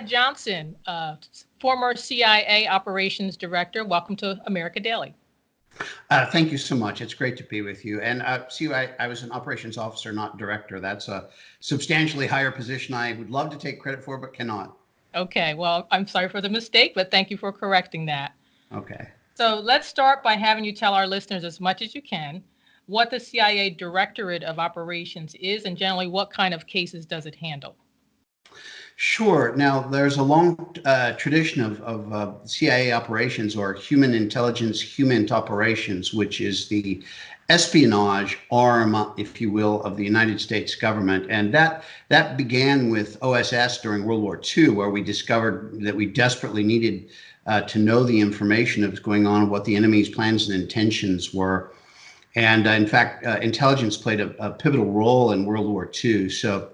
Johnson, former CIA operations director. Welcome to America Daily. Thank you so much. It's great to be with you. And see, I was an operations officer, not director. That's a substantially higher position I would love to take credit for, but cannot. Okay, well, I'm sorry for the mistake, but thank you for correcting that. Okay. So let's start by having you tell our listeners as much as you can what the CIA Directorate of Operations is and generally what kind of cases does it handle? Sure. Now, there's a long tradition of CIA operations, or human intelligence, human operations, which is the espionage arm, if you will, of the United States government. And that began with OSS during World War II, where we discovered that we desperately needed to know the information that was going on, what the enemy's plans and intentions were. And in fact, intelligence played a pivotal role in World War II. So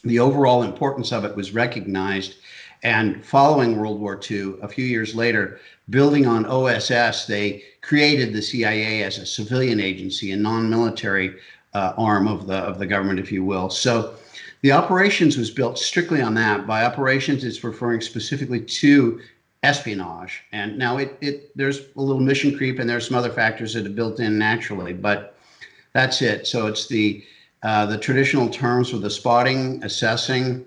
the overall importance of it was recognized. And following World War II, a few years later, building on OSS, they created the CIA as a civilian agency, a non-military arm of the government, if you will. So the operations was built strictly on that. By operations, it's referring specifically to espionage. And now there's a little mission creep, and there's some other factors that are built in naturally, but that's it. So it's the traditional terms for the spotting, assessing,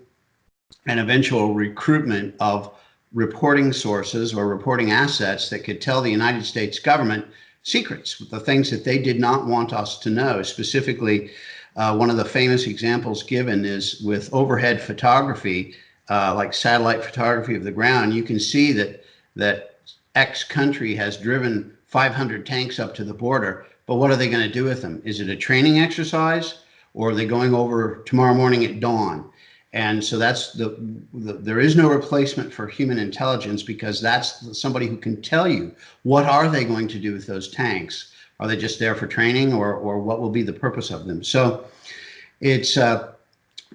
and eventual recruitment of reporting sources or reporting assets that could tell the United States government secrets, the things that they did not want us to know. Specifically, one of the famous examples given is with overhead photography, like satellite photography of the ground. You can see that X country has driven 500 tanks up to the border, but what are they going to do with them? Is it a training exercise? Or are they going over tomorrow morning at dawn? And so that's there is no replacement for human intelligence, because that's somebody who can tell you what are they going to do with those tanks. Are they just there for training, or what will be the purpose of them? So it's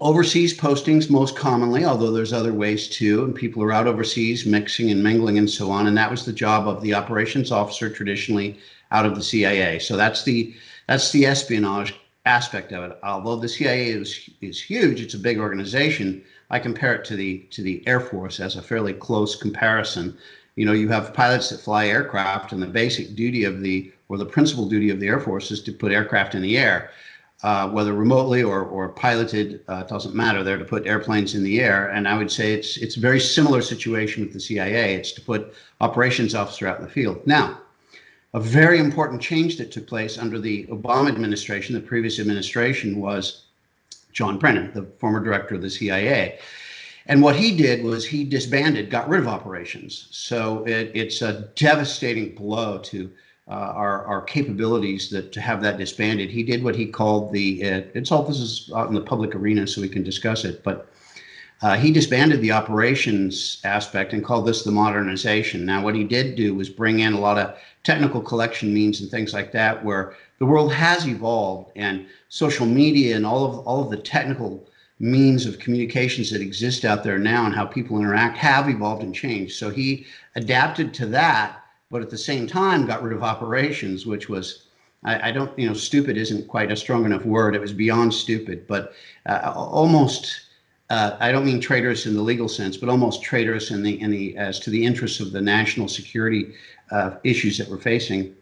overseas postings most commonly, although there's other ways too, and people are out overseas mixing and mingling and so on. And that was the job of the operations officer traditionally out of the CIA. So that's the espionage aspect of it. Although the CIA is huge, it's a big organization. I compare it to the Air Force as a fairly close comparison. You know, you have pilots that fly aircraft, and the basic duty of the principal duty of the Air Force is to put aircraft in the air, whether remotely or piloted. It doesn't matter. They're to put airplanes in the air. And I would say it's a very similar situation with the CIA. It's to put operations officer out in the field. Now, a very important change that took place under the Obama administration, the previous administration, was John Brennan, the former director of the CIA. And what he did was he disbanded, got rid of operations. So it's a devastating blow to our capabilities to have that disbanded. He did what he called this is out in the public arena so we can discuss it, but he disbanded the operations aspect and called this the modernization. Now, what he did do was bring in a lot of technical collection means and things like that, where the world has evolved, and social media and all of the technical means of communications that exist out there now and how people interact have evolved and changed. So he adapted to that, but at the same time got rid of operations, which was, I don't, stupid isn't quite a strong enough word. It was beyond stupid, but almost. I don't mean traitorous in the legal sense, but almost traitorous in the as to the interests of the national security issues that we're facing,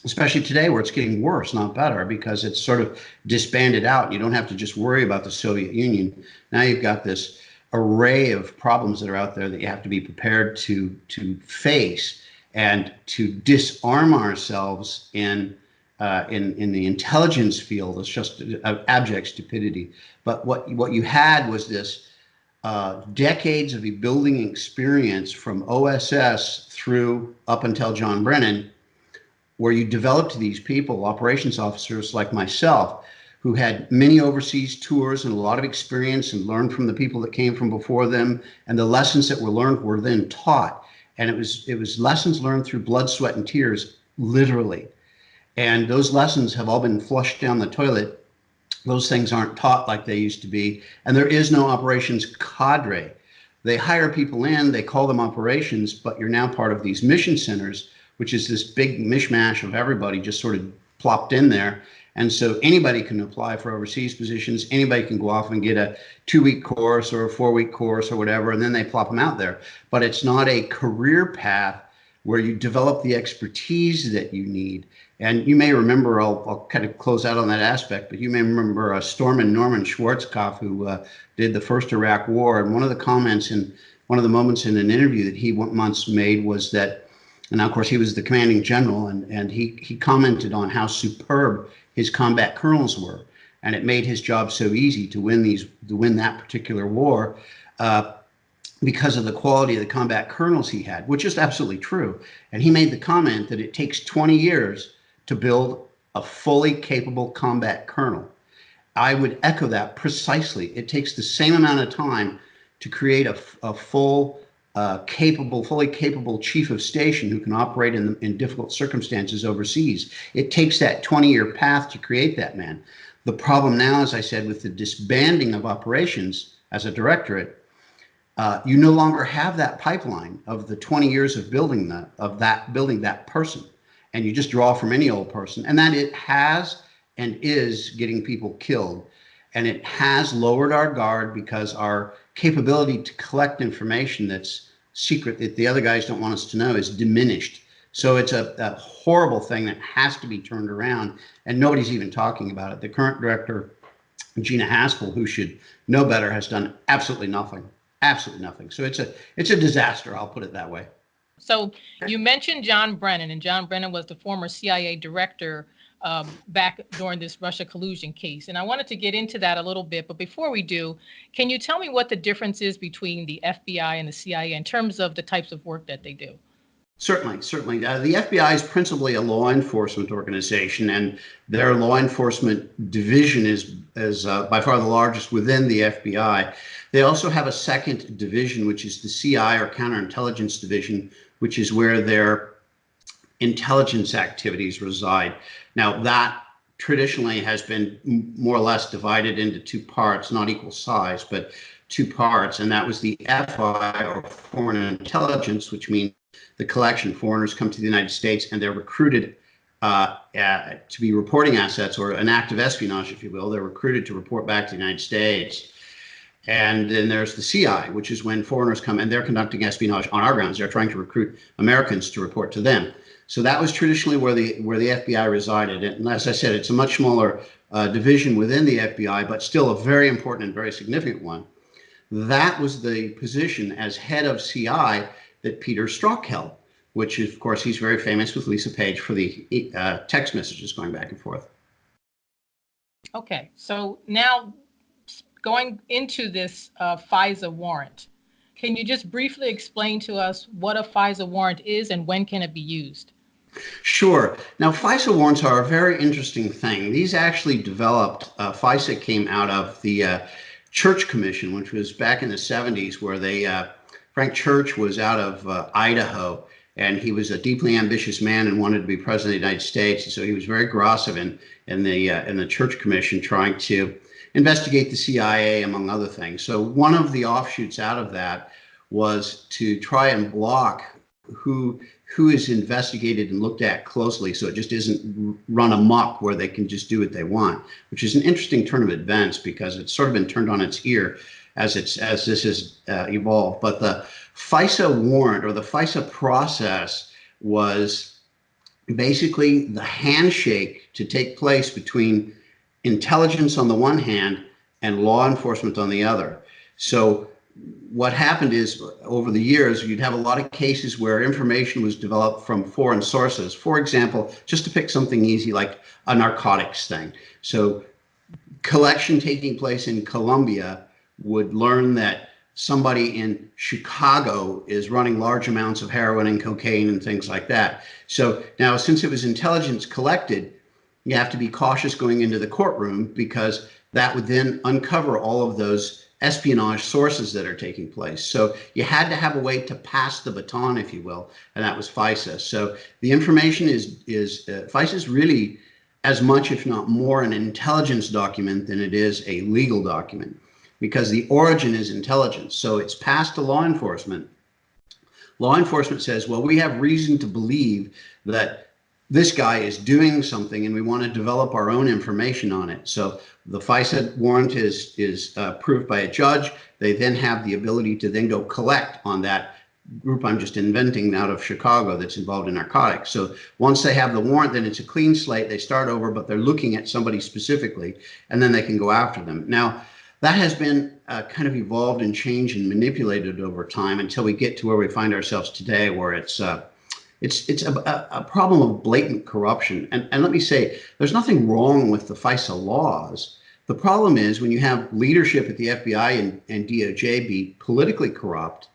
especially today, where it's getting worse, not better, because it's sort of disbanded out. You don't have to just worry about the Soviet Union. Now you've got this array of problems that are out there that you have to be prepared to face and to disarm ourselves in the intelligence field. It's just abject stupidity. But what you had was this decades of building experience from OSS through up until John Brennan, where you developed these people, operations officers like myself, who had many overseas tours and a lot of experience and learned from the people that came from before them. And the lessons that were learned were then taught. And it was lessons learned through blood, sweat, and tears, literally. And those lessons have all been flushed down the toilet. Those things aren't taught like they used to be. And there is no operations cadre. They hire people in, they call them operations, but you're now part of these mission centers, which is this big mishmash of everybody just sort of plopped in there. And so anybody can apply for overseas positions. Anybody can go off and get a 2-week course or a 4-week course or whatever, and then they plop them out there. But it's not a career path where you develop the expertise that you need. And you may remember, I'll kind of close out on that aspect, but you may remember Stormin Norman Schwarzkopf, who did the first Iraq War. And one of the comments in one of the moments in an interview that he once made was that, and of course he was the commanding general, and he commented on how superb his combat colonels were, and it made his job so easy to win that particular war because of the quality of the combat colonels he had, which is absolutely true. And he made the comment that it takes 20 years to build a fully capable combat colonel. I would echo that precisely. It takes the same amount of time to create a fully capable chief of station who can operate in difficult circumstances overseas. It takes that 20-year path to create that man. The problem now, as I said, with the disbanding of operations as a directorate, you no longer have that pipeline of the 20 years of building that person, and you just draw from any old person, and that it has and is getting people killed, and it has lowered our guard because our capability to collect information that's secret that the other guys don't want us to know is diminished. So it's a horrible thing that has to be turned around, and nobody's even talking about it. The current director, Gina Haspel, who should know better, has done absolutely nothing. Absolutely nothing. So it's a disaster. I'll put it that way. So you mentioned John Brennan, and John Brennan was the former CIA director back during this Russia collusion case. And I wanted to get into that a little bit. But before we do, can you tell me what the difference is between the FBI and the CIA in terms of the types of work that they do? Certainly. The FBI is principally a law enforcement organization, and their law enforcement division is by far the largest within the FBI. They also have a second division, which is the CI, or counterintelligence division, which is where their intelligence activities reside. Now, that traditionally has been more or less divided into two parts, not equal size, but two parts, and that was the FI, or foreign intelligence, which means the collection. Foreigners come to the United States and they're recruited to be reporting assets, or an act of espionage, if you will. They're recruited to report back to the United States. And then there's the CI, which is when foreigners come and they're conducting espionage on our grounds. They're trying to recruit Americans to report to them. So that was traditionally where the FBI resided. And as I said, it's a much smaller division within the FBI, but still a very important and very significant one. That was the position as head of CI that Peter Strzok held, which is, of course, he's very famous with Lisa Page for the text messages going back and forth. Okay, so now going into this FISA warrant, can you just briefly explain to us what a FISA warrant is and when can it be used? Sure. Now, FISA warrants are a very interesting thing. These actually developed, FISA came out of the Church Commission, which was back in the 70s, where Frank Church was out of Idaho, and he was a deeply ambitious man and wanted to be president of the United States. And so he was very aggressive in the Church Commission, trying to investigate the CIA, among other things. So one of the offshoots out of that was to try and block who is investigated and looked at closely, so it just isn't run amok where they can just do what they want, which is an interesting turn of events because it's sort of been turned on its ear as this has evolved. But the FISA warrant, or the FISA process, was basically the handshake to take place between intelligence on the one hand and law enforcement on the other. So what happened is, over the years, you'd have a lot of cases where information was developed from foreign sources. For example, just to pick something easy, like a narcotics thing. So collection taking place in Colombia would learn that somebody in Chicago is running large amounts of heroin and cocaine and things like that. So now, since it was intelligence collected, you have to be cautious going into the courtroom, because that would then uncover all of those espionage sources that are taking place. So you had to have a way to pass the baton, if you will, and that was FISA. So the information FISA is really as much, if not more, an intelligence document than it is a legal document, because the origin is intelligence. So it's passed to law enforcement. Law enforcement says, well, we have reason to believe that this guy is doing something and we want to develop our own information on it. So the FISA warrant is approved by a judge. They then have the ability to then go collect on that group I'm just inventing out of Chicago that's involved in narcotics. So once they have the warrant, then it's a clean slate. They start over, but they're looking at somebody specifically, and then they can go after them. Now, that has been kind of evolved and changed and manipulated over time until we get to where we find ourselves today, where it's a problem of blatant corruption. And let me say, there's nothing wrong with the FISA laws. The problem is when you have leadership at the FBI and DOJ be politically corrupt,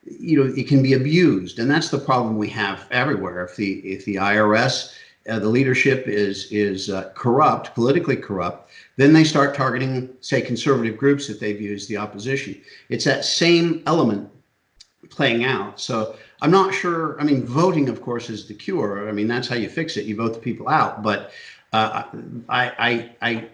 it can be abused, and that's the problem we have everywhere. If the IRS, the leadership is corrupt, politically corrupt, then they start targeting, say, conservative groups that they view as the opposition. It's that same element playing out. So I'm not sure. I mean, voting, of course, is the cure. I mean, that's how you fix it. You vote the people out. But I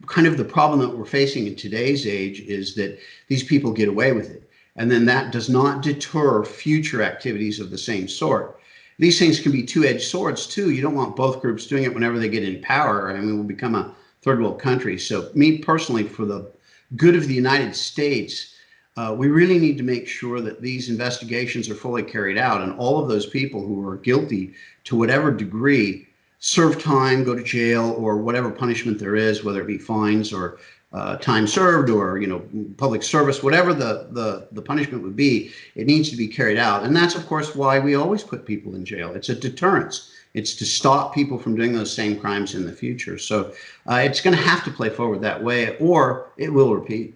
kind of the problem that we're facing in today's age is that these people get away with it. And then that does not deter future activities of the same sort. These things can be two-edged swords too. You don't want both groups doing it whenever they get in power. I mean, we'll become a third world country. So me personally, for the good of the United States, we really need to make sure that these investigations are fully carried out, and all of those people who are guilty to whatever degree serve time, go to jail, or whatever punishment there is, whether it be fines or time served or public service, whatever the punishment would be, it needs to be carried out. And that's, of course, why we always put people in jail. It's a deterrence. It's to stop people from doing those same crimes in the future. So it's going to have to play forward that way, or it will repeat.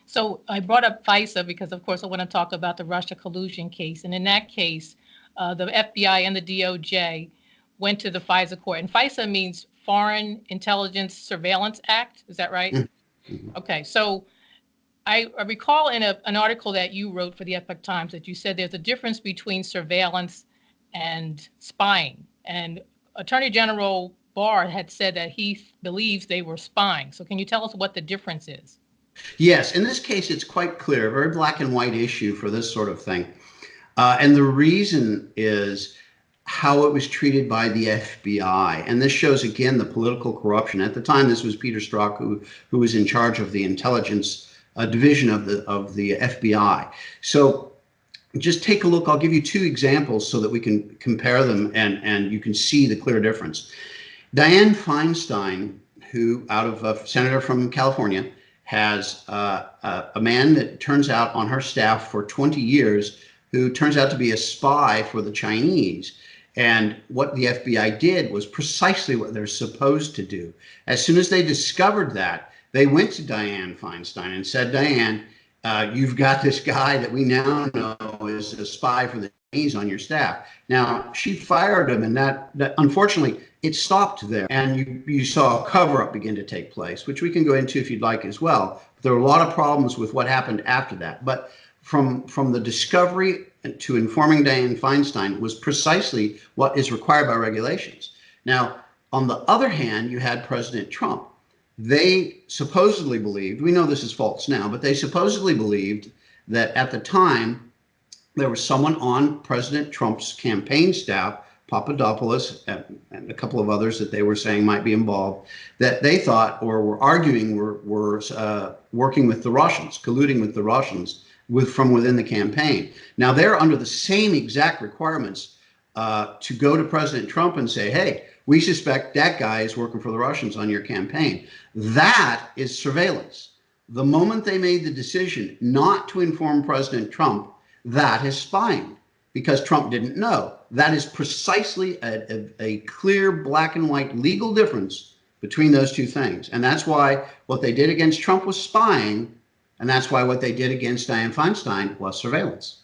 So I brought up FISA because, of course, I want to talk about the Russia collusion case. And in that case, the FBI and the DOJ went to the FISA court. And FISA means Foreign Intelligence Surveillance Act. Is that right? Mm-hmm. Okay. So I recall in an article that you wrote for the Epoch Times that you said there's a difference between surveillance and spying. And Attorney General Barr had said that he believes they were spying. So can you tell us what the difference is? Yes, in this case, it's quite clear, a very black and white issue for this sort of thing. And the reason is how it was treated by the FBI. And this shows, again, the political corruption. At the time, this was Peter Strzok, who was in charge of the intelligence division of the FBI. So just take a look. I'll give you two examples so that we can compare them and you can see the clear difference. Dianne Feinstein, who out of a senator from California, has a man that turns out on her staff for 20 years who turns out to be a spy for the Chinese. And what the FBI did was precisely what they're supposed to do. As soon as they discovered that, they went to Dianne Feinstein and said, Dianne, you've got this guy that we now know is a spy for the Chinese on your staff. Now, she fired him, and that unfortunately, it stopped there. And you saw a cover-up begin to take place, which we can go into if you'd like as well. There are a lot of problems with what happened after that. But from the discovery to informing Dianne Feinstein was precisely what is required by regulations. Now, on the other hand, you had President Trump. They supposedly believed, we know this is false now, but they supposedly believed that at the time there was someone on President Trump's campaign staff, Papadopoulos and a couple of others that they were saying might be involved, that they thought or were arguing were working with the Russians, colluding with the Russians from within the campaign. Now they're under the same exact requirements to go to President Trump and say, hey, we suspect that guy is working for the Russians on your campaign. That is surveillance. The moment they made the decision not to inform President Trump, that is spying because Trump didn't know. That is precisely a clear black and white legal difference between those two things. And that's why what they did against Trump was spying. And that's why what they did against Dianne Feinstein was surveillance.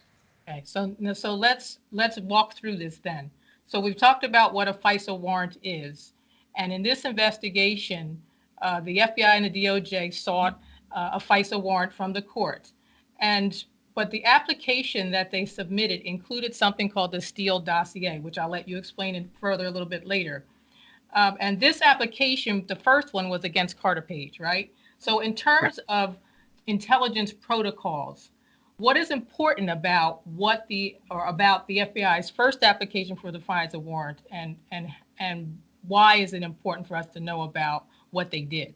Okay, so let's walk through this then. So we've talked about what a FISA warrant is. And in this investigation, the FBI and the DOJ sought a FISA warrant from the court. But the application that they submitted included something called the Steele dossier, which I'll let you explain it further a little bit later. And this application, the first one was against Carter Page, right? So in terms of intelligence protocols, What is important about about the FBI's first application for the FISA warrant, and why is it important for us to know about what they did?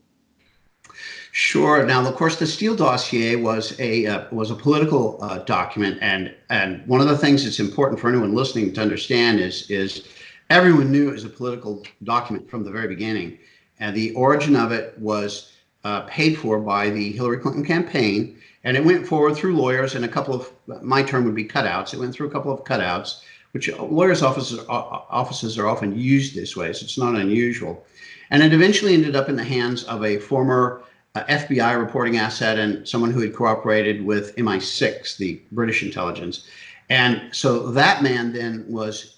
Sure. Now, of course, the Steele dossier was a political document, and one of the things that's important for anyone listening to understand is everyone knew it was a political document from the very beginning, and the origin of it was paid for by the Hillary Clinton campaign, and it went forward through lawyers and a couple of, my term would be cutouts. It went through a couple of cutouts, which lawyers' offices are often used this way, so it's not unusual. And it eventually ended up in the hands of a former FBI reporting asset and someone who had cooperated with MI6, the British intelligence. And so that man then was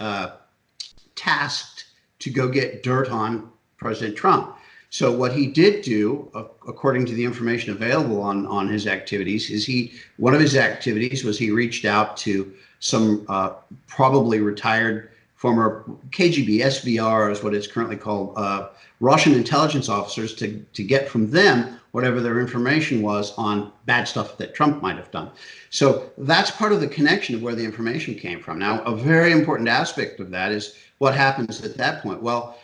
tasked to go get dirt on President Trump. So what he did do, according to the information available on his activities, is one of his activities was he reached out to some probably retired former KGB, SVR is what it's currently called, Russian intelligence officers to get from them whatever their information was on bad stuff that Trump might have done. So that's part of the connection of where the information came from. Now, a very important aspect of that is what happens at that point. Well,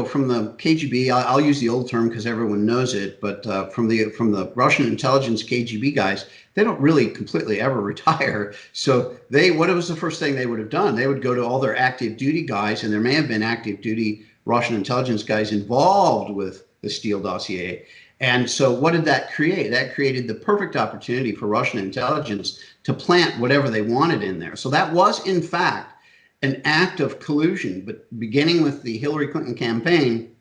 from the KGB, I'll use the old term because everyone knows it, but from the Russian intelligence KGB guys, they don't really completely ever retire. So what was the first thing they would have done? They would go to all their active duty guys, and there may have been active duty Russian intelligence guys involved with the Steele dossier. And so what did that create? That created the perfect opportunity for Russian intelligence to plant whatever they wanted in there. So that was, in fact, an act of collusion, but beginning with the Hillary Clinton campaign,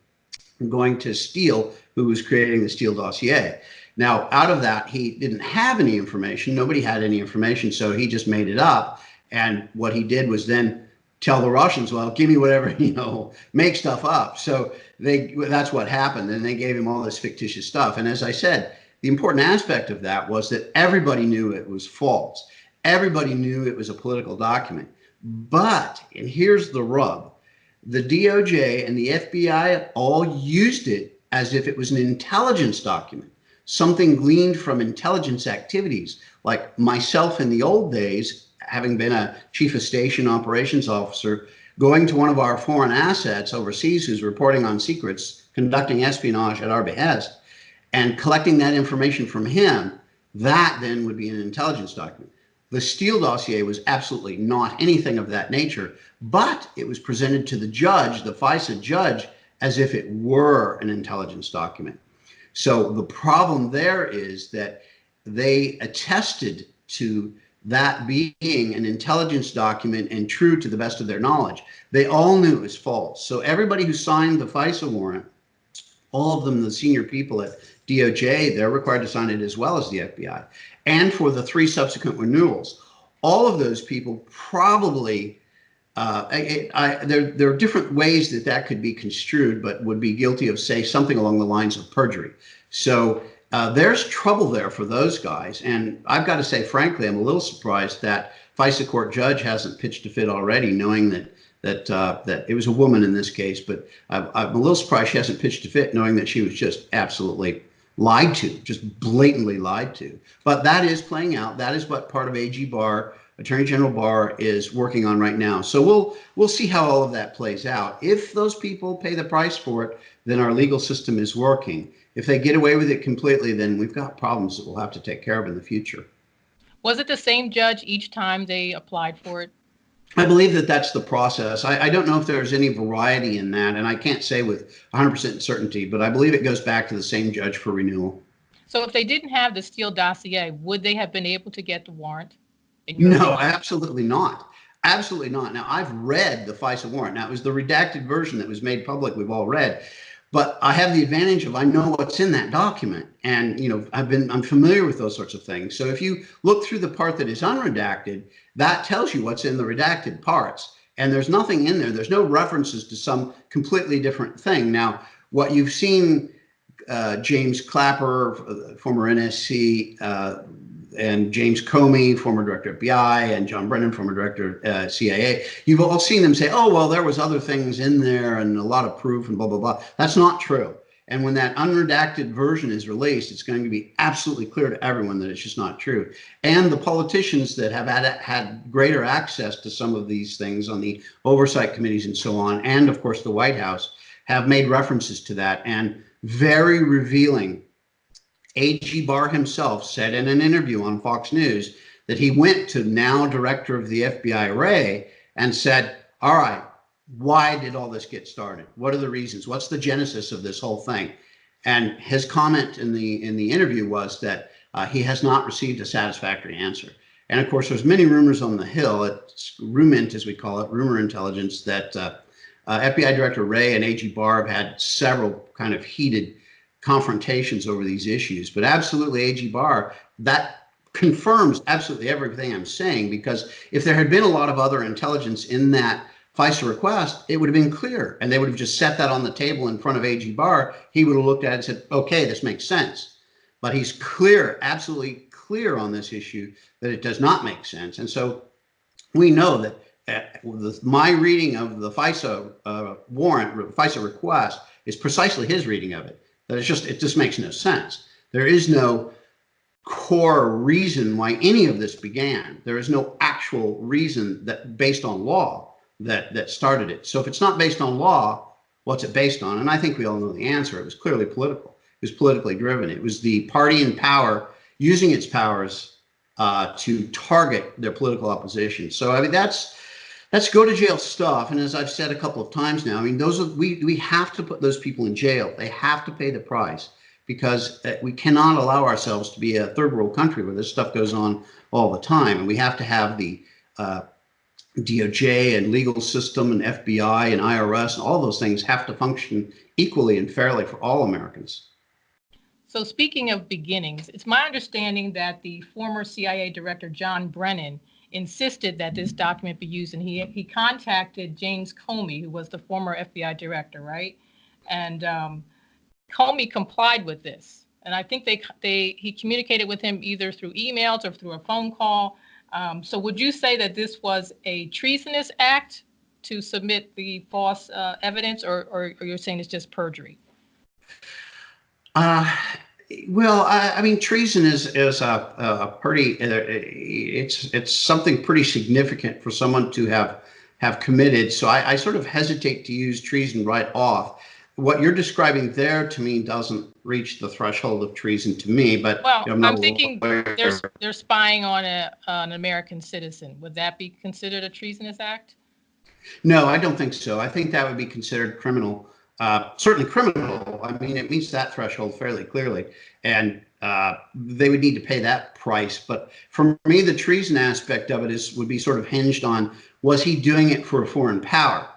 going to Steele, who was creating the Steele dossier. Now, out of that, he didn't have any information. Nobody had any information, so he just made it up. And what he did was then tell the Russians, well, give me whatever, make stuff up. So that's what happened. And they gave him all this fictitious stuff. And as I said, the important aspect of that was that everybody knew it was false. Everybody knew it was a political document. But, and here's the rub, the DOJ and the FBI all used it as if it was an intelligence document, something gleaned from intelligence activities. Like myself in the old days, having been a chief of station operations officer, going to one of our foreign assets overseas who's reporting on secrets, conducting espionage at our behest, and collecting that information from him, that then would be an intelligence document. The Steele dossier was absolutely not anything of that nature, but it was presented to the judge, the FISA judge, as if it were an intelligence document. So the problem there is that they attested to that being an intelligence document and true to the best of their knowledge. They all knew it was false. So everybody who signed the FISA warrant, all of them, the senior people at DOJ, they're required to sign it as well as the FBI. And for the 3 subsequent renewals, all of those people probably, there are different ways that could be construed, but would be guilty of, say, something along the lines of perjury. So there's trouble there for those guys. And I've got to say, frankly, I'm a little surprised that FISA court judge hasn't pitched a fit already, knowing that it was a woman in this case. But I'm a little surprised she hasn't pitched a fit, knowing that she was just absolutely lied to, just blatantly lied to. But that is playing out. That is what part of AG Barr, Attorney General Barr, is working on right now. So we'll see how all of that plays out. If those people pay the price for it, then our legal system is working. If they get away with it completely, then we've got problems that we'll have to take care of in the future. Was it the same judge each time they applied for it? I believe that that's the process. I don't know if there's any variety in that, and I can't say with 100% certainty, but I believe it goes back to the same judge for renewal. So if they didn't have the Steele dossier, would they have been able to get the warrant? No, absolutely not. Absolutely not. Now, I've read the FISA warrant. Now, it was the redacted version that was made public. We've all read. But I have the advantage of I know what's in that document, and I'm familiar with those sorts of things. So if you look through the part that is unredacted, that tells you what's in the redacted parts, and there's nothing in there. There's no references to some completely different thing. Now, what you've seen, James Clapper, former NSC, and James Comey, former director of FBI, and John Brennan, former director of CIA. You've all seen them say, oh, well, there was other things in there and a lot of proof and blah, blah, blah. That's not true. And when that unredacted version is released, it's going to be absolutely clear to everyone that it's just not true. And the politicians that have had greater access to some of these things on the oversight committees and so on, and of course the White House, have made references to that. And very revealing, AG Barr himself said in an interview on Fox News that he went to now director of the FBI, Wray, and said, all right, why did all this get started? What are the reasons? What's the genesis of this whole thing? And his comment in the interview was that he has not received a satisfactory answer. And of course, there's many rumors on the Hill, it's rumint as we call it, rumor intelligence, that FBI Director Wray and AG Barr have had several kind of heated confrontations over these issues. But absolutely, AG Barr, that confirms absolutely everything I'm saying, because if there had been a lot of other intelligence in that FISA request, it would have been clear, and they would have just set that on the table in front of AG Barr. He would have looked at it and said, okay, this makes sense. But he's clear, absolutely clear on this issue that it does not make sense. And so we know that my reading of the FISA warrant, FISA request, is precisely his reading of it, that it just makes no sense. There is no core reason why any of this began. There is no actual reason that based on law that started it. So if it's not based on law, what's it based on? And I think we all know the answer. It was clearly political. It was politically driven. It was the party in power using its powers to target their political opposition. So I mean, that's go to jail stuff. And as I've said a couple of times now, I mean, we have to put those people in jail. They have to pay the price, because we cannot allow ourselves to be a third world country where this stuff goes on all the time. And we have to have the DOJ and legal system and FBI and IRS and all those things have to function equally and fairly for all Americans. So speaking of beginnings, it's my understanding that the former CIA director, John Brennan, insisted that this document be used, and he contacted James Comey, who was the former FBI director, right? And Comey complied with this. And I think he communicated with him either through emails or through a phone call. So would you say that this was a treasonous act to submit the false evidence, or you're saying it's just perjury? Well, I mean, treason is a pretty, it's something pretty significant for someone to have committed. So I sort of hesitate to use treason right off. What you're describing there to me doesn't reach the threshold of treason to me, but well, I'm thinking they're spying on an American citizen. Would that be considered a treasonous act? No, I don't think so. I think that would be considered criminal. Certainly criminal. I mean, it meets that threshold fairly clearly, and they would need to pay that price. But for me, the treason aspect of it would be sort of hinged on, was he doing it for a foreign power?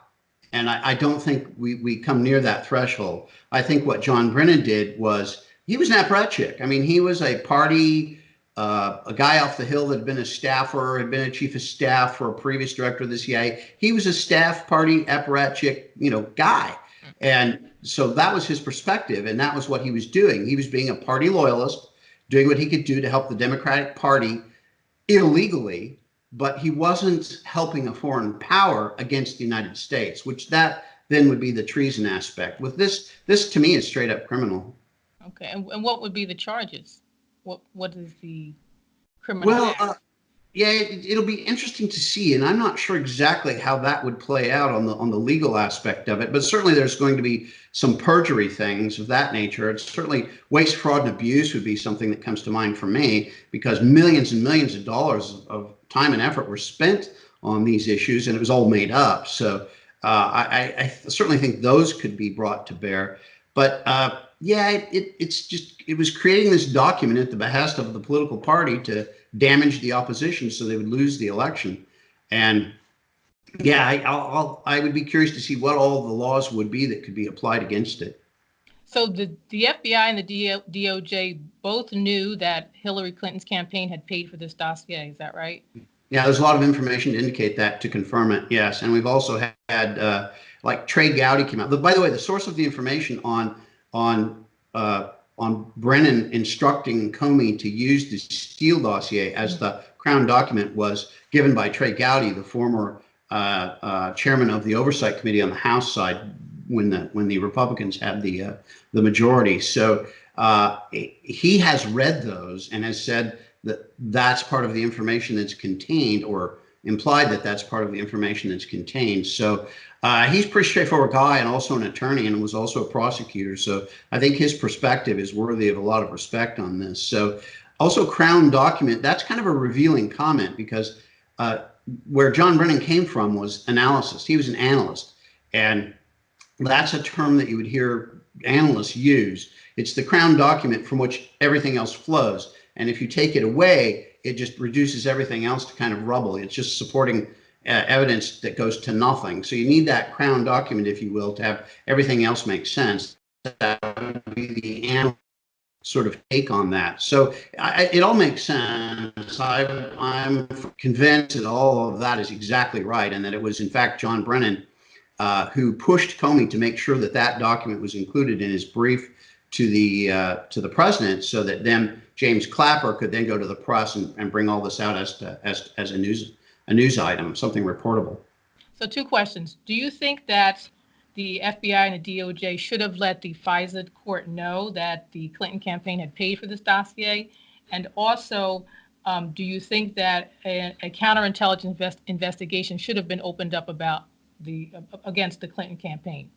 And I don't think we come near that threshold. I think what John Brennan did was, he was an apparatchik. I mean, he was a party, a guy off the Hill that had been a staffer, had been a chief of staff for a previous director of the CIA. He was a staff party apparatchik, guy. And so that was his perspective, and that was what he was doing. He was being a party loyalist, doing what he could do to help the Democratic Party illegally, but he wasn't helping a foreign power against the United States, which that then would be the treason aspect. With this to me is straight up criminal. Okay, and what would be the charges? What is the criminal act? Yeah, it'll be interesting to see, and I'm not sure exactly how that would play out on the legal aspect of it. But certainly, there's going to be some perjury things of that nature. It's certainly waste, fraud, and abuse would be something that comes to mind for me, because millions and millions of dollars of time and effort were spent on these issues, and it was all made up. So I certainly think those could be brought to bear. But yeah, it was creating this document at the behest of the political party to damage the opposition so they would lose the election. And yeah, I would be curious to see what all the laws would be that could be applied against it. So the FBI and the DOJ both knew that Hillary Clinton's campaign had paid for this dossier. Is that right? Yeah, there's a lot of information to indicate that, to confirm it. Yes, and we've also had like Trey Gowdy came out. By the way, the source of the information on Brennan instructing Comey to use the Steele dossier as the Crown document was given by Trey Gowdy, the former chairman of the Oversight Committee on the House side, when the Republicans had the majority. So he has read those and has said that that's part of the information that's contained, or implied that that's part of the information that's contained. So he's a pretty straightforward guy, and also an attorney, and was also a prosecutor. So I think his perspective is worthy of a lot of respect on this. So also, Crown document, that's kind of a revealing comment, because where John Brennan came from was analysis. He was an analyst, and that's a term that you would hear analysts use. It's the Crown document from which everything else flows. And if you take it away, it just reduces everything else to kind of rubble. It's just supporting evidence that goes to nothing. So you need that Crown document, if you will, to have everything else make sense. That would be the analyst sort of take on that. So it all makes sense. I'm convinced that all of that is exactly right, and that it was in fact John Brennan who pushed Comey to make sure that that document was included in his brief to the president, so that then James Clapper could then go to the press and bring all this out as a news item, something reportable. So 2 questions. Do you think that the FBI and the DOJ should have let the FISA court know that the Clinton campaign had paid for this dossier? And also, do you think that a counterintelligence investigation should have been opened up about against the Clinton campaign?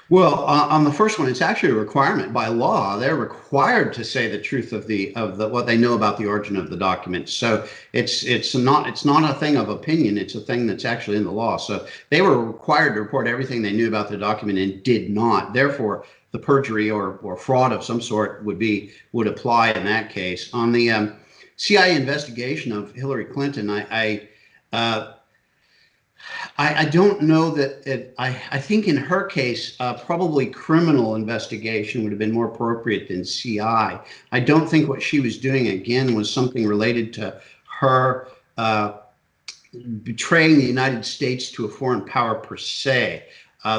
Well, on the first one, it's actually a requirement by law. They're required to say the truth of what they know about the origin of the document. So it's not a thing of opinion. It's a thing that's actually in the law. So they were required to report everything they knew about the document and did not. Therefore, the perjury or fraud of some sort would apply in that case. On the CIA investigation of Hillary Clinton, I don't know that I think in her case, probably criminal investigation would have been more appropriate than CI. I don't think what she was doing, again, was something related to her betraying the United States to a foreign power per se.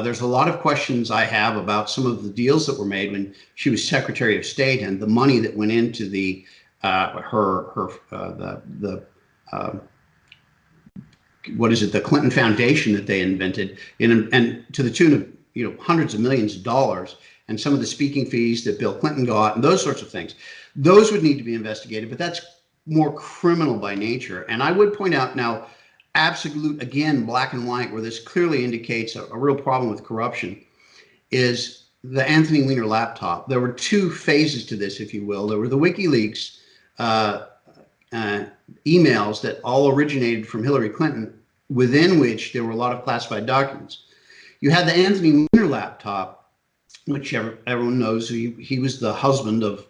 There's a lot of questions I have about some of the deals that were made when she was Secretary of State, and the money that went into the Clinton Foundation that they invented, and to the tune of hundreds of millions of dollars, and some of the speaking fees that Bill Clinton got, and those sorts of things. Those would need to be investigated, but that's more criminal by nature. And I would point out now, absolute, again, black and white, where this clearly indicates a real problem with corruption, is the Anthony Weiner laptop. There were 2 phases to this, if you will. There were the WikiLeaks emails that all originated from Hillary Clinton, within which there were a lot of classified documents. You had the Anthony Weiner laptop, which everyone knows. He was the husband of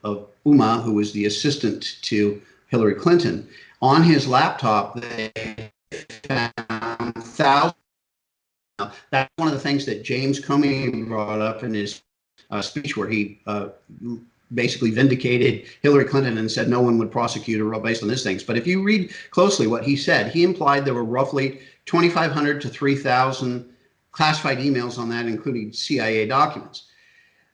Uma, who was the assistant to Hillary Clinton. On his laptop, they found thousands. That's one of the things that James Comey brought up in his speech, where he basically vindicated Hillary Clinton and said no one would prosecute her based on these things. But if you read closely what he said, he implied there were roughly 2,500 to 3,000 classified emails on that, including CIA documents.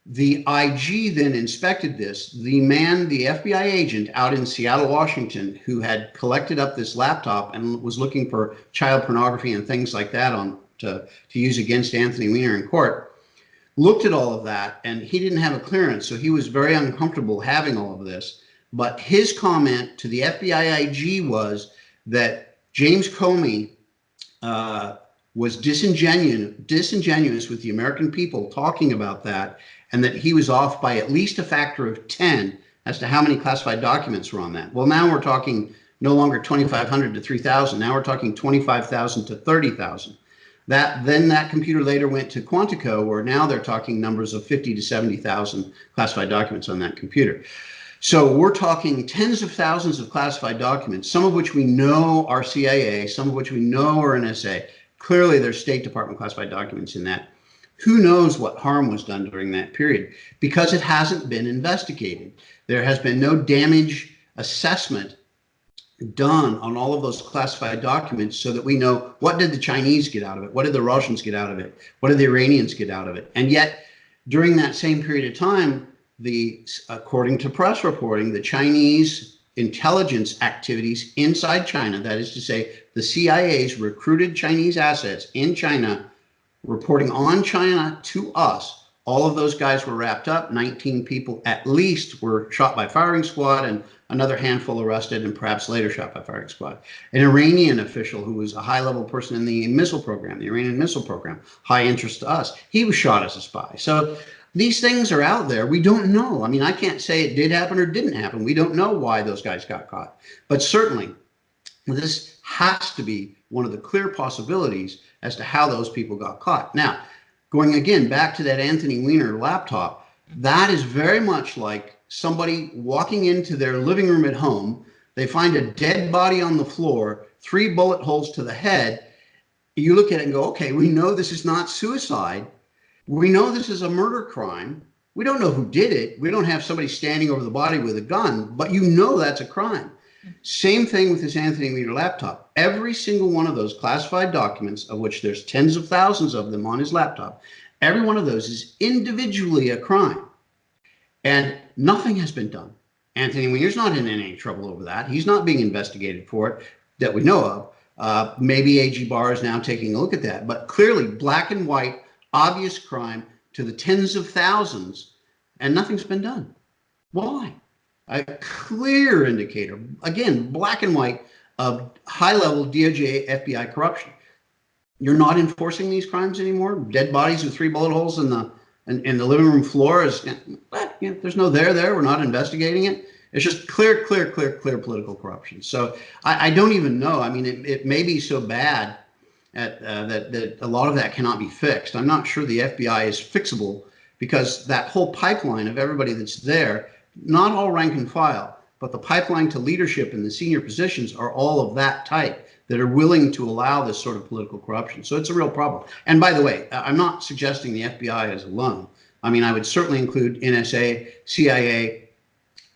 The IG then inspected this. The FBI agent out in Seattle, Washington, who had collected up this laptop and was looking for child pornography and things like that to use against Anthony Weiner in court, looked at all of that, and he didn't have a clearance, so he was very uncomfortable having all of this. But his comment to the FBI IG was that James Comey was disingenuous with the American people talking about that, and that he was off by at least a factor of 10 as to how many classified documents were on that. Well, now we're talking no longer 2,500 to 3,000. Now we're talking 25,000 to 30,000. Then that computer later went to Quantico, where now they're talking numbers of 50 to 70,000 classified documents on that computer. So we're talking tens of thousands of classified documents, some of which we know are CIA, some of which we know are NSA. Clearly, there's State Department classified documents in that. Who knows what harm was done during that period? Because it hasn't been investigated. There has been no damage assessment done on all of those classified documents, so that we know, what did the Chinese get out of it? What did the Russians get out of it? What did the Iranians get out of it? And yet, during that same period of time, according to press reporting, the Chinese intelligence activities inside China, that is to say, the CIA's recruited Chinese assets in China, reporting on China to us. All of those guys were wrapped up. 19 people at least were shot by firing squad, and another handful arrested and perhaps later shot by firing squad. An Iranian official who was a high-level person in the missile program, the Iranian missile program, high interest to us, he was shot as a spy. So these things are out there. We don't know. I mean, I can't say it did happen or didn't happen. We don't know why those guys got caught. But certainly, this has to be one of the clear possibilities as to how those people got caught. Now, going again back to that Anthony Weiner laptop, that is very much like somebody walking into their living room at home. They find a dead body on the floor, 3 bullet holes to the head. You look at it and go, okay, we know this is not suicide. We know this is a murder crime. We don't know who did it. We don't have somebody standing over the body with a gun, but you know that's a crime. Same thing with this Anthony Weiner laptop. Every single one of those classified documents, of which there's tens of thousands of them on his laptop, every one of those is individually a crime. And nothing has been done. Anthony Weiner's not in any trouble over that. He's not being investigated for it that we know of. Maybe AG Barr is now taking a look at that. But clearly, black and white, obvious crime to the tens of thousands, and nothing's been done. Why? A clear indicator, again, black and white, of high-level DOJ, FBI corruption. You're not enforcing these crimes anymore. Dead bodies with 3 bullet holes in the living room floor is, there's no there. We're not investigating it. It's just clear political corruption. So I don't even know. I mean, it may be so bad that a lot of that cannot be fixed. I'm not sure the FBI is fixable, because that whole pipeline of everybody that's there, not all rank and file, but the pipeline to leadership in the senior positions are all of that type that are willing to allow this sort of political corruption. So it's a real problem. And by the way, I'm not suggesting the FBI is alone. I mean, I would certainly include NSA, CIA,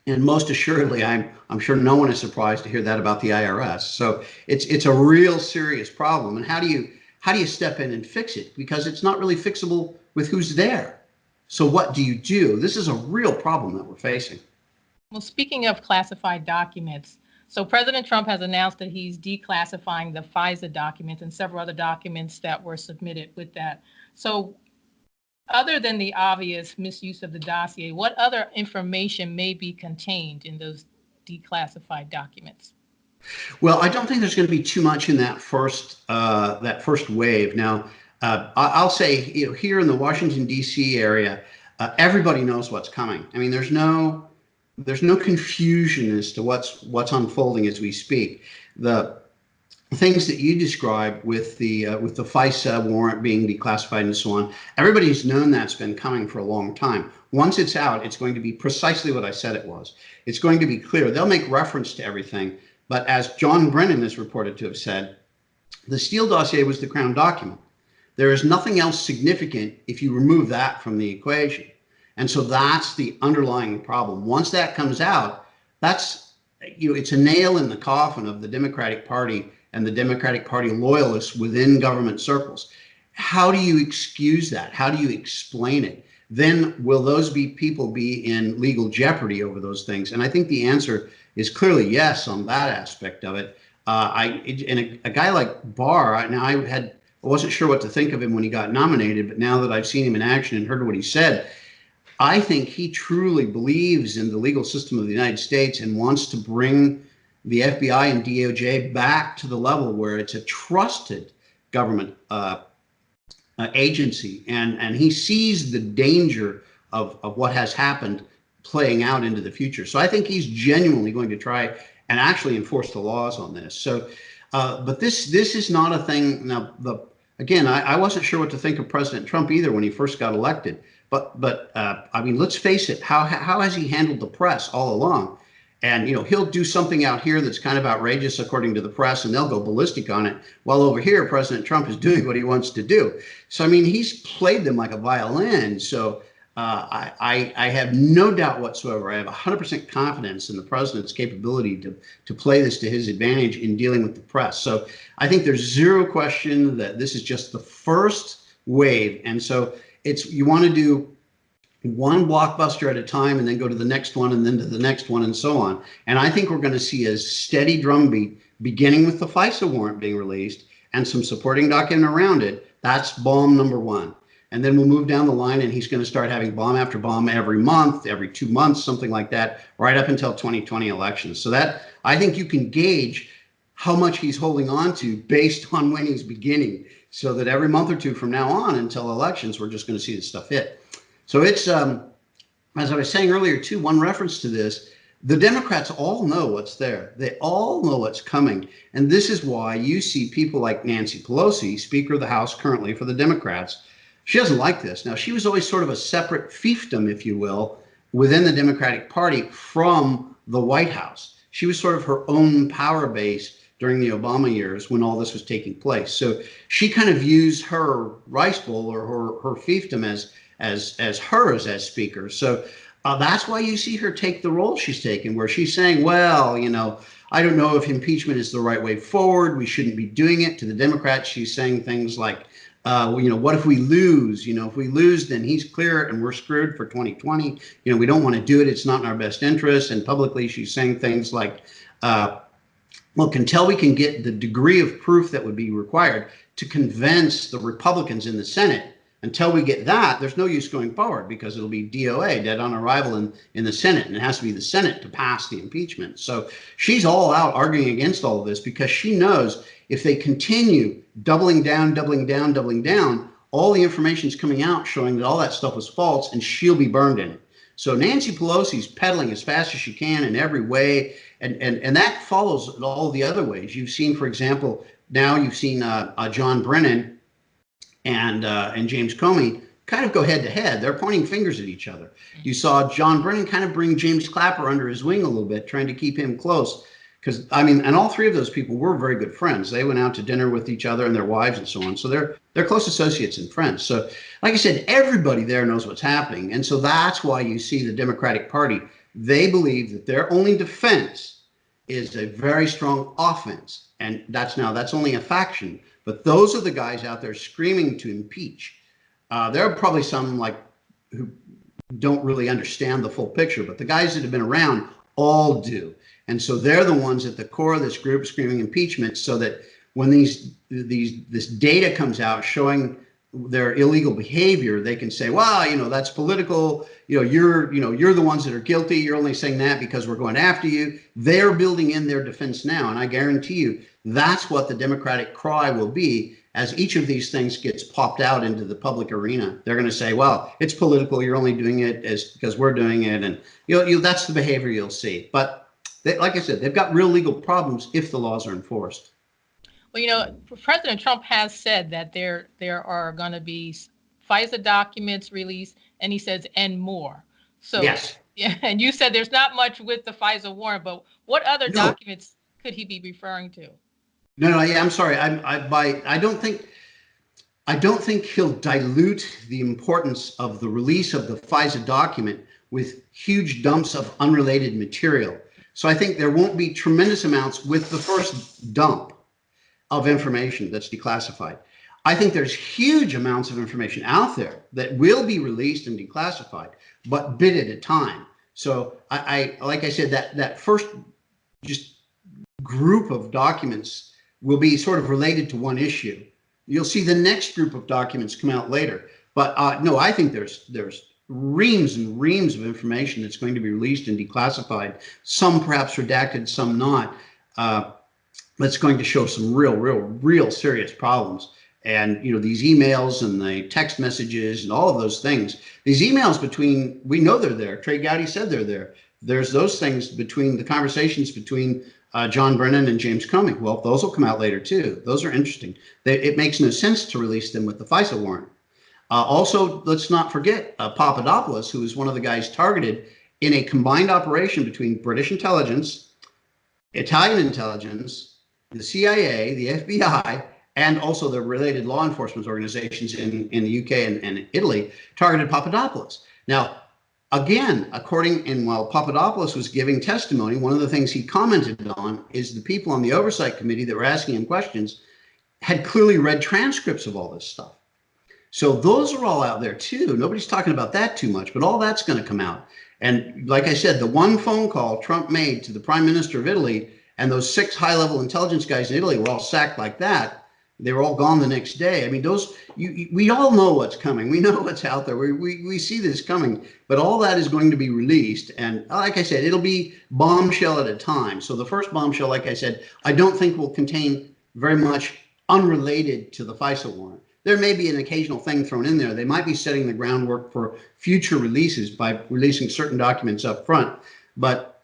and most assuredly, I'm sure no one is surprised to hear that about the IRS. So it's a real serious problem. And how do you step in and fix it? Because it's not really fixable with who's there. So what do you do? This is a real problem that we're facing. Well, speaking of classified documents, so President Trump has announced that he's declassifying the FISA documents and several other documents that were submitted with that. So other than the obvious misuse of the dossier, what other information may be contained in those declassified documents? Well, I don't think there's going to be too much in that first wave. Now, I'll say, here in the Washington, D.C. area, everybody knows what's coming. I mean, there's no confusion as to what's unfolding as we speak. The things that you described with the FISA warrant being declassified and so on, everybody's known that's been coming for a long time. Once it's out, it's going to be precisely what I said it was. It's going to be clear. They'll make reference to everything, but as John Brennan is reported to have said, the Steele dossier was the Crown document. There is nothing else significant if you remove that from the equation. And so that's the underlying problem. Once that comes out, it's a nail in the coffin of the Democratic Party and the Democratic Party loyalists within government circles. How do you excuse that? How do you explain it? Then will those people be in legal jeopardy over those things? And I think the answer is clearly yes on that aspect of it. And a guy like Barr, I wasn't sure what to think of him when he got nominated, but now that I've seen him in action and heard what he said, I think he truly believes in the legal system of the United States and wants to bring the FBI and DOJ back to the level where it's a trusted government agency. And he sees the danger of what has happened playing out into the future. So I think he's genuinely going to try and actually enforce the laws on this. So, but this is not a thing. Now, again, I wasn't sure what to think of President Trump either when he first got elected. But I mean, let's face it. How has he handled the press all along? And he'll do something out here that's kind of outrageous according to the press, and they'll go ballistic on it. While over here, President Trump is doing what he wants to do. So I mean, he's played them like a violin. So I have no doubt whatsoever. I have 100% confidence in the president's capability to play this to his advantage in dealing with the press. So I think there's zero question that this is just the first wave, and so you want to do one blockbuster at a time and then go to the next one and then to the next one and so on. And I think we're going to see a steady drumbeat beginning with the FISA warrant being released and some supporting document around it That's bomb number one. And then we'll move down the line and he's going to start having bomb after bomb every month, every 2 months, something like that, right up until 2020 elections. So that, I think you can gauge how much he's holding on to based on when he's beginning, so that every month or two from now on until elections, we're just going to see this stuff hit. So it's, as I was saying earlier too, one reference to this, the Democrats all know what's there. They all know what's coming. And this is why you see people like Nancy Pelosi, Speaker of the House currently for the Democrats. She doesn't like this. Now, she was always sort of a separate fiefdom, if you will, within the Democratic Party from the White House. She was sort of her own power base during the Obama years when all this was taking place. So she kind of used her rice bowl or her fiefdom as hers as Speaker. So that's why you see her take the role she's taken, where she's saying, well, you know, I don't know if impeachment is the right way forward. We shouldn't be doing it. To the Democrats, she's saying things like, well, you know, what if we lose? You know, if we lose, then he's clear and we're screwed for 2020. You know, we don't want to do it. It's not in our best interest. And publicly, she's saying things like, look, until we can get the degree of proof that would be required to convince the Republicans in the Senate, until we get that, there's no use going forward because it'll be DOA, dead on arrival, in the Senate, and it has to be the Senate to pass the impeachment. So she's all out arguing against all of this because she knows if they continue doubling down, all the information is coming out showing that all that stuff was false, and she'll be burned in it. So Nancy Pelosi's pedaling as fast as she can in every way, and that follows all the other ways. You've seen, for example, now you've seen John Brennan and James Comey kind of go head to head. They're pointing fingers at each other. You saw John Brennan kind of bring James Clapper under his wing a little bit, trying to keep him close. Because, I mean, and all three of those people were very good friends. They went out to dinner with each other and their wives and so on. So they're close associates and friends. So, like I said, everybody there knows what's happening. And so that's why you see the Democratic Party. They believe that their only defense is a very strong offense. And that's only a faction. But those are the guys out there screaming to impeach. There are probably some who don't really understand the full picture, but the guys that have been around all do. And so they're the ones at the core of this group screaming impeachment, so that when this data comes out showing their illegal behavior, they can say, well, you know, that's political. You're the ones that are guilty. You're only saying that because we're going after you. They're building in their defense now. And I guarantee you that's what the Democratic cry will be as each of these things gets popped out into the public arena. They're going to say, well, it's political. You're only doing it because we're doing it. And that's the behavior you'll see. But like I said, they've got real legal problems if the laws are enforced. Well, you know, President Trump has said that there are going to be FISA documents released, and he says, and more. So, yes. Yeah, and you said there's not much with the FISA warrant, but what other documents could he be referring to? No, yeah, I'm sorry. I don't think he'll dilute the importance of the release of the FISA document with huge dumps of unrelated material. So I think there won't be tremendous amounts with the first dump of information that's declassified. I think there's huge amounts of information out there that will be released and declassified, but bit at a time. So I like I said, that first just group of documents will be sort of related to one issue. You'll see the next group of documents come out later. But no, I think there's reams and reams of information that's going to be released and declassified, some perhaps redacted, some not. That's going to show some real serious problems. And, you know, these emails and the text messages and all of those things, these emails between, we know they're there. Trey Gowdy said they're there. There's those things between the conversations between John Brennan and James Comey. Well, those will come out later too. Those are interesting. It makes no sense to release them with the FISA warrant. Also, let's not forget Papadopoulos, who was one of the guys targeted in a combined operation between British intelligence, Italian intelligence, the CIA, the FBI, and also the related law enforcement organizations in the UK and Italy targeted Papadopoulos. Now, again, while Papadopoulos was giving testimony, one of the things he commented on is the people on the oversight committee that were asking him questions had clearly read transcripts of all this stuff. So those are all out there too. Nobody's talking about that too much, but all that's going to come out. And like I said, the one phone call Trump made to the Prime Minister of Italy, and those 6 high-level intelligence guys in Italy were all sacked like that. They were all gone the next day. I mean, we all know what's coming. We know what's out there. We see this coming, but all that is going to be released. And like I said, it'll be bombshell at a time. So the first bombshell, like I said, I don't think will contain very much unrelated to the FISA warrant. There may be an occasional thing thrown in there. They might be setting the groundwork for future releases by releasing certain documents up front. But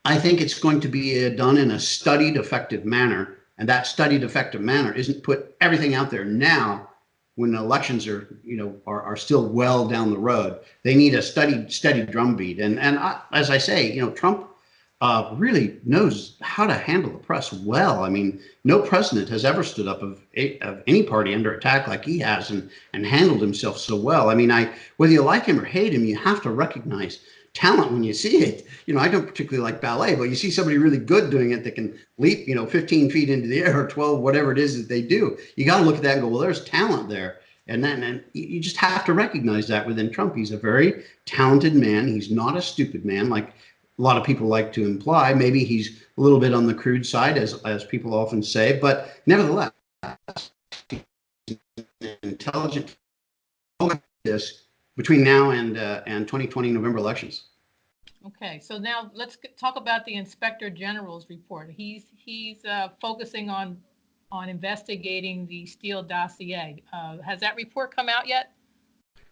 I think it's going to be done in a studied, effective manner. And that studied, effective manner isn't put everything out there now when elections are, are still well down the road. They need a steady drumbeat. As I say, Trump really knows how to handle the press well. I mean, no president has ever stood up of any party under attack like he has and handled himself so well. I mean, whether you like him or hate him, you have to recognize talent when you see it. I don't particularly like ballet, but you see somebody really good doing it that can leap, 15 feet into the air or 12, whatever it is that they do. You got to look at that and go, well, there's talent there. And then you just have to recognize that within Trump. He's a very talented man. He's not a stupid man like a lot of people like to imply. Maybe he's a little bit on the crude side, as people often say, but nevertheless, intelligent this between now and 2020 November elections. Okay, so now let's talk about the Inspector General's report. He's focusing on investigating the Steele dossier. Has that report come out yet?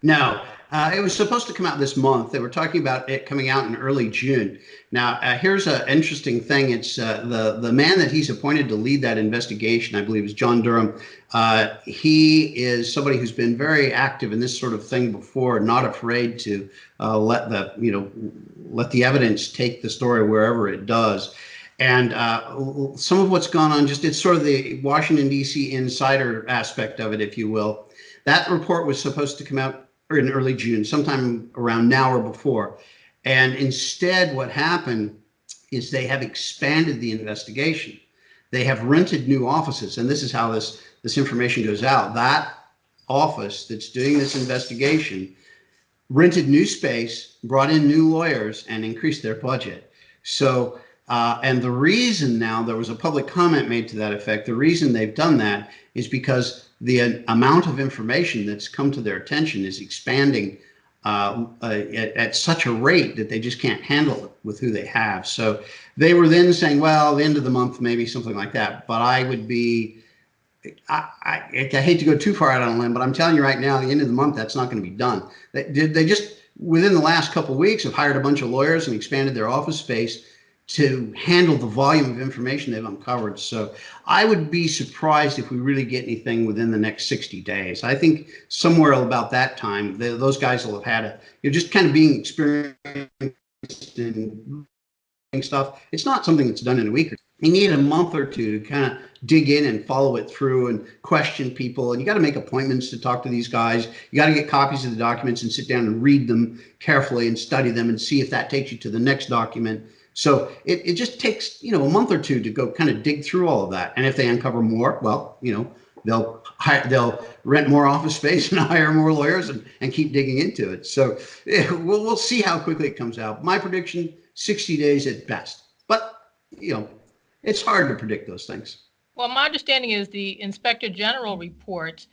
No, it was supposed to come out this month. They were talking about it coming out in early June. Now, here's an interesting thing. It's the man that he's appointed to lead that investigation, I believe, is John Durham. He is somebody who's been very active in this sort of thing before, not afraid to let the evidence take the story wherever it does. And some of what's gone on, it's sort of the Washington, D.C. insider aspect of it, if you will. That report was supposed to come out in early June, sometime around now or before. And instead, what happened is they have expanded the investigation. They have rented new offices. And this is how this information goes out. That office that's doing this investigation rented new space, brought in new lawyers, and increased their budget. So, and the reason now, there was a public comment made to that effect, the reason they've done that is because the amount of information that's come to their attention is expanding at such a rate that they just can't handle it with who they have. So they were then saying, well, the end of the month, maybe something like that. But I hate to go too far out on a limb, but I'm telling you right now, the end of the month, that's not going to be done. They just, within the last couple of weeks, have hired a bunch of lawyers and expanded their office space to handle the volume of information they've uncovered. So I would be surprised if we really get anything within the next 60 days. I think somewhere about that time, those guys will have had just kind of being experienced in stuff. It's not something that's done in a week or two. You need a month or two to kind of dig in and follow it through and question people. And you got to make appointments to talk to these guys. You got to get copies of the documents and sit down and read them carefully and study them and see if that takes you to the next document. So it just takes, a month or two to go kind of dig through all of that. And if they uncover more, well, they'll rent more office space and hire more lawyers and keep digging into it. So we'll see how quickly it comes out. My prediction, 60 days at best. But, it's hard to predict those things. Well, my understanding is the Inspector General report,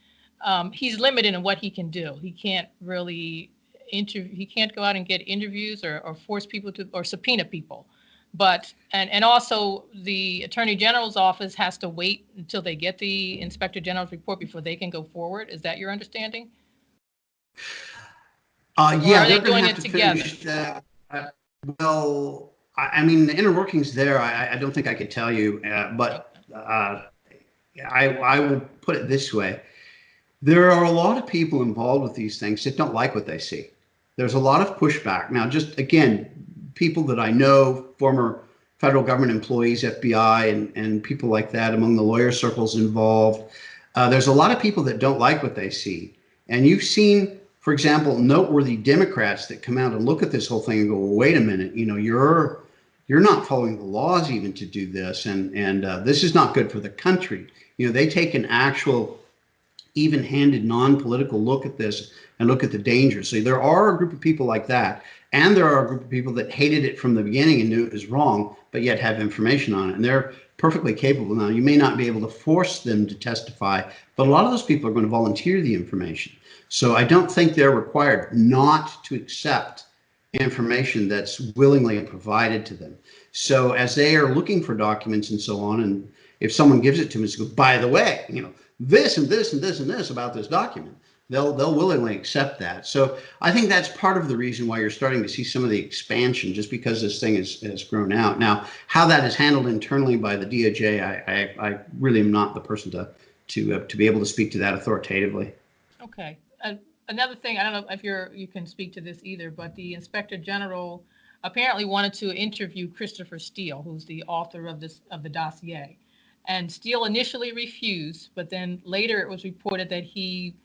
he's limited in what he can do. He can't really he can't go out and get interviews or force people to, or subpoena people. But, and also the Attorney General's office has to wait until they get the Inspector General's report before they can go forward. Is that your understanding? Yeah, they're doing it together. Well, I mean, the inner workings there, I don't think I could tell you, but I will put it this way. There are a lot of people involved with these things that don't like what they see. There's a lot of pushback. Now, just again, people that I know, former federal government employees, FBI, and people like that among the lawyer circles involved. There's a lot of people that don't like what they see. And you've seen, for example, noteworthy Democrats that come out and look at this whole thing and go, well, wait a minute, you're not following the laws even to do this. And this is not good for the country. They take an actual even-handed, non-political look at this and look at the dangers. So there are a group of people like that. And there are a group of people that hated it from the beginning and knew it was wrong, but yet have information on it. And they're perfectly capable. Now, you may not be able to force them to testify, but a lot of those people are going to volunteer the information. So I don't think they're required not to accept information that's willingly provided to them. So as they are looking for documents and so on, and if someone gives it to them and goes, by the way, this and this and this and this about this document, they'll willingly accept that. So I think that's part of the reason why you're starting to see some of the expansion, just because this thing has grown out. Now, how that is handled internally by the DOJ, I really am not the person to be able to speak to that authoritatively. Okay. Another thing, I don't know if you can speak to this either, but the Inspector General apparently wanted to interview Christopher Steele, who's the author of the dossier. And Steele initially refused, but then later it was reported that he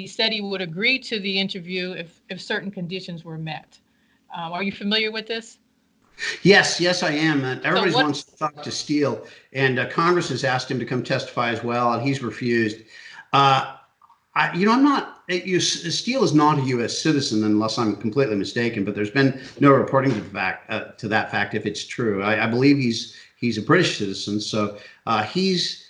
said he would agree to the interview if certain conditions were met. Are you familiar with this? Yes, I am. So Everybody what? wants to talk to Steele, and Congress has asked him to come testify as well, and he's refused. Uh, I'm not. Steele is not a U.S. citizen, unless I'm completely mistaken. But there's been no reporting to that fact, if it's true. I believe he's a British citizen, so he's.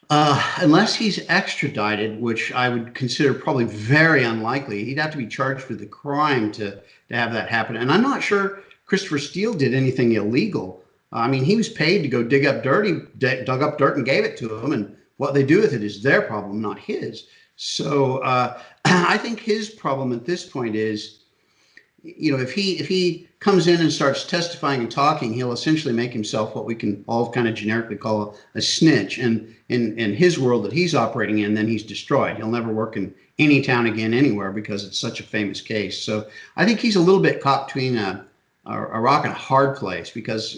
Unless he's extradited, which I would consider probably very unlikely, he'd have to be charged with a crime to have that happen. And I'm not sure Christopher Steele did anything illegal. I mean, he was paid to go dig up dirt. He dug up dirt and gave it to him, and what they do with it is their problem, not his. So I think his problem at this point is, if he comes in and starts testifying and talking, he'll essentially make himself what we can all kind of generically call a snitch. And in his world that he's operating in, then he's destroyed. He'll never work in any town again anywhere because it's such a famous case. So I think he's a little bit caught between a rock and a hard place, because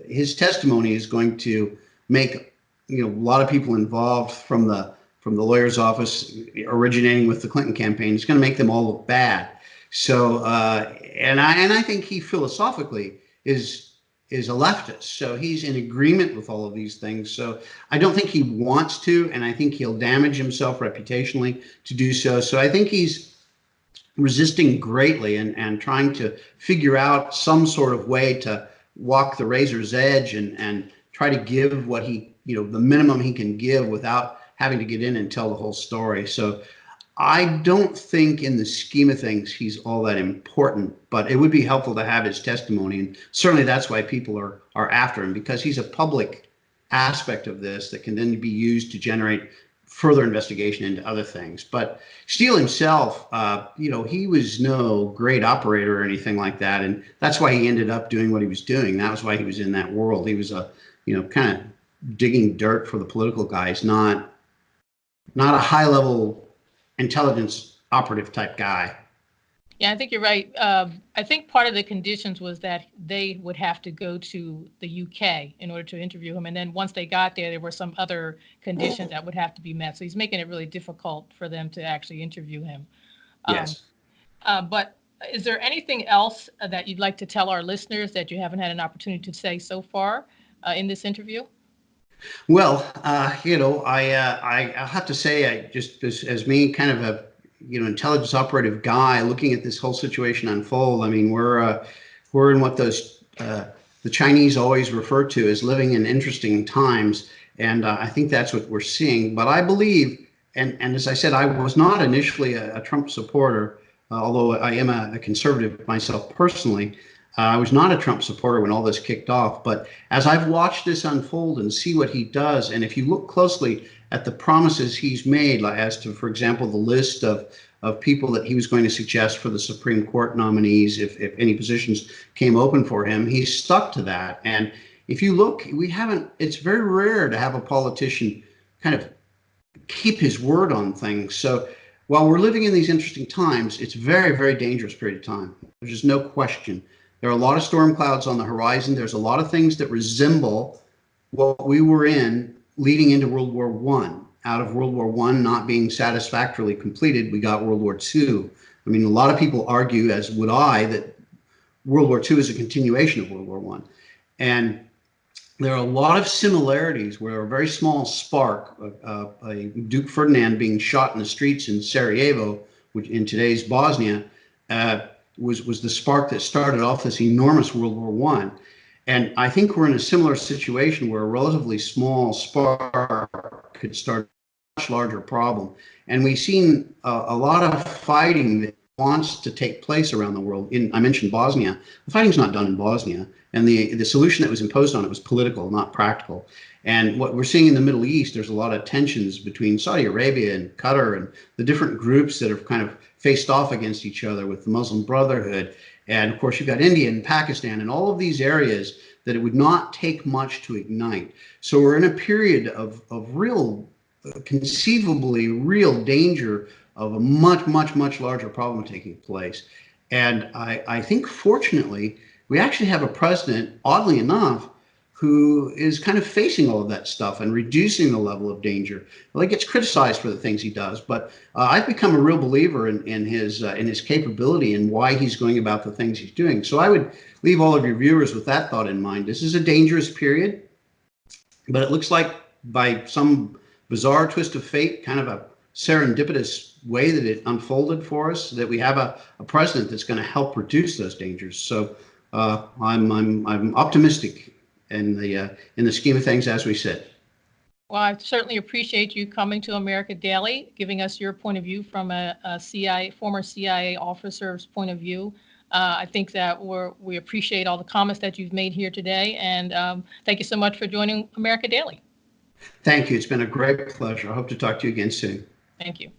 his testimony is going to make a lot of people involved from the lawyer's office originating with the Clinton campaign. It's going to make them all look bad. So, and I think he philosophically is a leftist. So he's in agreement with all of these things. So I don't think he wants to, and I think he'll damage himself reputationally to do so. So I think he's resisting greatly and trying to figure out some sort of way to walk the razor's edge and try to give what the minimum he can give without having to get in and tell the whole story. So I don't think in the scheme of things he's all that important, but it would be helpful to have his testimony. And certainly that's why people are after him, because he's a public aspect of this that can then be used to generate further investigation into other things. But Steele himself, he was no great operator or anything like that. And that's why he ended up doing what he was doing. That was why he was in that world. He was kind of digging dirt for the political guys, not a high level intelligence operative type guy. Yeah, I think you're right. I think part of the conditions was that they would have to go to the UK in order to interview him. And then once they got there were some other conditions that would have to be met. So he's making it really difficult for them to actually interview him. Yes. But is there anything else that you'd like to tell our listeners that you haven't had an opportunity to say so far in this interview? Well, I have to say, I just as me, kind of a intelligence operative guy looking at this whole situation unfold. I mean, we're in what the Chinese always refer to as living in interesting times, and I think that's what we're seeing. But I believe, and as I said, I was not initially a Trump supporter, although I am a conservative myself personally. I was not a Trump supporter when all this kicked off, but as I've watched this unfold and see what he does, and if you look closely at the promises he's made, like as to, for example, the list of people that he was going to suggest for the Supreme Court nominees, if any positions came open for him, he's stuck to that. And if you look, it's very rare to have a politician kind of keep his word on things. So while we're living in these interesting times, it's a very, very dangerous period of time. There's just no question. There are a lot of storm clouds on the horizon. There's a lot of things that resemble what we were in leading into World War I. Out of World War I not being satisfactorily completed, we got World War II. I mean, a lot of people argue, as would I, that World War II is a continuation of World War I. And there are a lot of similarities where a very small spark, a Duke Ferdinand being shot in the streets in Sarajevo, which in today's Bosnia, was the spark that started off this enormous World War I. And I think we're in a similar situation where a relatively small spark could start a much larger problem. And we've seen a lot of fighting that wants to take place around the world. I mentioned Bosnia. The fighting's not done in Bosnia. And the solution that was imposed on it was political, not practical. And what we're seeing in the Middle East, there's a lot of tensions between Saudi Arabia and Qatar and the different groups that have kind of faced off against each other with the Muslim Brotherhood. And of course, you've got India and Pakistan and all of these areas that it would not take much to ignite. So we're in a period of real, conceivably real danger of a much, much, much larger problem taking place. And I think, fortunately, we actually have a president, oddly enough, who is kind of facing all of that stuff and reducing the level of danger. Well, he gets criticized for the things he does, but I've become a real believer in his capability and why he's going about the things he's doing. So I would leave all of your viewers with that thought in mind. This is a dangerous period, but it looks like by some bizarre twist of fate, kind of a serendipitous way that it unfolded for us, that we have a president that's going to help reduce those dangers. So I'm optimistic in the scheme of things, as we said. Well, I certainly appreciate you coming to America Daily, giving us your point of view from a former CIA officer's point of view. I think that we appreciate all the comments that you've made here today, and thank you so much for joining America Daily. Thank you. It's been a great pleasure. I hope to talk to you again soon. Thank you.